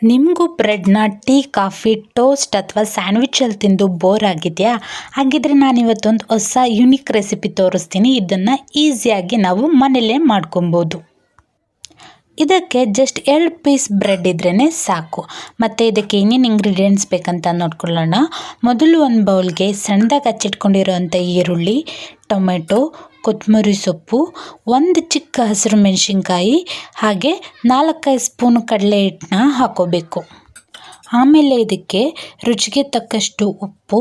ನಿಮಗೂ ಬ್ರೆಡ್ನ tea, coffee, toast ಅಥವಾ ಸ್ಯಾಂಡ್ವಿಚಲ್ಲಿ ತಿಂದು ಬೋರ್ ಆಗಿದೆಯಾ? ಹಾಗಿದ್ರೆ ನಾನಿವತ್ತೊಂದು ಹೊಸ ಯುನಿಕ್ ರೆಸಿಪಿ ತೋರಿಸ್ತೀನಿ. ಇದನ್ನು ಈಸಿಯಾಗಿ ನಾವು ಮನೇಲೇ ಮಾಡ್ಕೊಬೋದು. ಇದಕ್ಕೆ ಜಸ್ಟ್ 2 ಪೀಸ್ ಬ್ರೆಡ್ ಇದ್ರೇ ಸಾಕು. ಮತ್ತು ಇದಕ್ಕೆ ಏನೇನು ಇಂಗ್ರೀಡಿಯೆಂಟ್ಸ್ ಬೇಕಂತ ನೋಡ್ಕೊಳ್ಳೋಣ. ಮೊದಲು ಒಂದು ಬೌಲ್ಗೆ ಸಣ್ಣದಾಗಿ ಹಚ್ಚಿಟ್ಕೊಂಡಿರೋಂಥ ಈರುಳ್ಳಿ, ಟೊಮೆಟೊ, ಕೊತ್ತಂಬರಿ ಸೊಪ್ಪು, ಒಂದು ಚಿಕ್ಕ ಹಸಿರು ಮೆಣಸಿನ್ಕಾಯಿ, ಹಾಗೆ 4-5 ಸ್ಪೂನ್ ಕಡಲೆ ಹಿಟ್ಟನ್ನ ಹಾಕೋಬೇಕು. ಆಮೇಲೆ ಇದಕ್ಕೆ ರುಚಿಗೆ ತಕ್ಕಷ್ಟು ಉಪ್ಪು,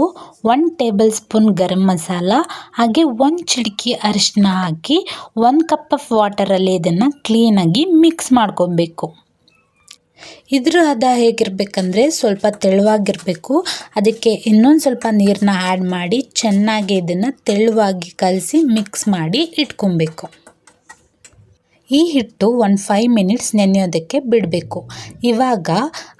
1 ಟೇಬಲ್ ಸ್ಪೂನ್ ಗರಂ ಮಸಾಲ, ಹಾಗೆ 1 ಚಿಟಿಕೆ ಅರಿಶಿನ ಹಾಕಿ 1 ಕಪ್ ಆಫ್ ವಾಟರಲ್ಲಿ ಇದನ್ನು ಕ್ಲೀನಾಗಿ ಮಿಕ್ಸ್ ಮಾಡ್ಕೊಬೇಕು. ಇದ್ರ ಹದ ಹೇಗಿರಬೇಕಂದ್ರೆ ಸ್ವಲ್ಪ ತೆಳುವಾಗಿರಬೇಕು. ಅದಕ್ಕೆ ಇನ್ನೊಂದು ಸ್ವಲ್ಪ ನೀರನ್ನ ಆ್ಯಡ್ ಮಾಡಿ ಚೆನ್ನಾಗಿ ಇದನ್ನು ತೆಳುವಾಗಿ ಕಲಸಿ ಮಿಕ್ಸ್ ಮಾಡಿ ಇಟ್ಕೊಬೇಕು. ಈ ಹಿಟ್ಟು 5 ಮಿನಿಟ್ಸ್ ನೆನೆಯೋದಕ್ಕೆ ಬಿಡಬೇಕು. ಇವಾಗ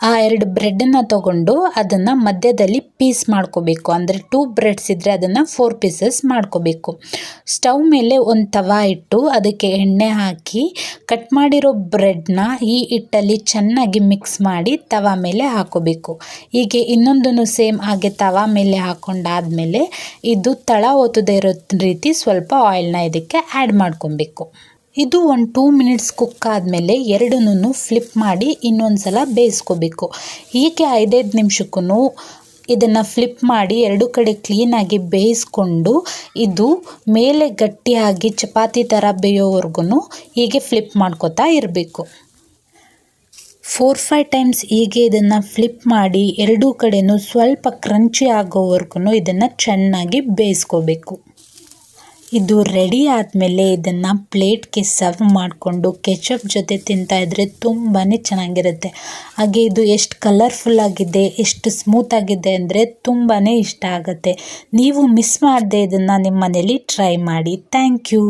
ಆ 2 ಬ್ರೆಡನ್ನು ತಗೊಂಡು ಅದನ್ನು ಮಧ್ಯದಲ್ಲಿ ಪೀಸ್ ಮಾಡ್ಕೋಬೇಕು. ಅಂದರೆ 2 ಬ್ರೆಡ್ಸ್ ಇದ್ದರೆ ಅದನ್ನು 4 ಪೀಸಸ್ ಮಾಡ್ಕೋಬೇಕು. ಸ್ಟವ್ ಮೇಲೆ ಒಂದು ತವಾ ಇಟ್ಟು ಅದಕ್ಕೆ ಎಣ್ಣೆ ಹಾಕಿ ಕಟ್ ಮಾಡಿರೋ ಬ್ರೆಡ್ನ ಈ ಹಿಟ್ಟಲ್ಲಿ ಚೆನ್ನಾಗಿ ಮಿಕ್ಸ್ ಮಾಡಿ ತವಾ ಮೇಲೆ ಹಾಕೋಬೇಕು. ಹೀಗೆ ಇನ್ನೊಂದನ್ನು ಸೇಮ್ ಹಾಗೆ ತವಾ ಮೇಲೆ ಹಾಕೊಂಡಾದಮೇಲೆ ಇದು ತಳ ಒತ್ತದೇ ಇರೋ ರೀತಿ ಸ್ವಲ್ಪ ಆಯಿಲ್ನ ಇದಕ್ಕೆ ಆ್ಯಡ್ ಮಾಡ್ಕೊಬೇಕು. ಇದು ಒಂದು 2 ಮಿನಿಟ್ಸ್ ಕುಕ್ ಆದಮೇಲೆ ಎರಡನ್ನೂ ಫ್ಲಿಪ್ ಮಾಡಿ ಇನ್ನೊಂದು ಸಲ ಬೇಯಿಸ್ಕೋಬೇಕು. ಹೀಗೆ 5-5 ನಿಮಿಷಕ್ಕೂ ಇದನ್ನು ಫ್ಲಿಪ್ ಮಾಡಿ 2 ಕಡೆ ಕ್ಲೀನಾಗಿ ಬೇಯಿಸ್ಕೊಂಡು ಇದು ಮೇಲೆ ಗಟ್ಟಿಯಾಗಿ ಚಪಾತಿ ಥರ ಬೇಯೋವರೆಗೂ ಹೀಗೆ ಫ್ಲಿಪ್ ಮಾಡ್ಕೋತಾ ಇರಬೇಕು. 4-5 ಟೈಮ್ಸ್ ಹೀಗೆ ಇದನ್ನು ಫ್ಲಿಪ್ ಮಾಡಿ 2 ಕಡೆಯೂ ಸ್ವಲ್ಪ ಕ್ರಂಚಿ ಆಗೋವರೆಗೂ ಇದನ್ನು ಚೆನ್ನಾಗಿ ಬೇಯಿಸ್ಕೋಬೇಕು. ಇದು ರೆಡಿ ಆದಮೇಲೆ ಇದನ್ನು ಪ್ಲೇಟ್ಗೆ ಸರ್ವ್ ಮಾಡಿಕೊಂಡು ಕೆಚಪ್ ಜೊತೆ ತಿಂತಾಯಿದ್ರೆ ತುಂಬಾ ಚೆನ್ನಾಗಿರುತ್ತೆ. ಹಾಗೆ ಇದು ಎಷ್ಟು ಕಲರ್ಫುಲ್ಲಾಗಿದೆ, ಎಷ್ಟು ಸ್ಮೂತಾಗಿದೆ ಅಂದರೆ ತುಂಬಾ ಇಷ್ಟ ಆಗುತ್ತೆ. ನೀವು ಮಿಸ್ ಮಾಡದೆ ಇದನ್ನು ನಿಮ್ಮ ಮನೇಲಿ ಟ್ರೈ ಮಾಡಿ. Thank you.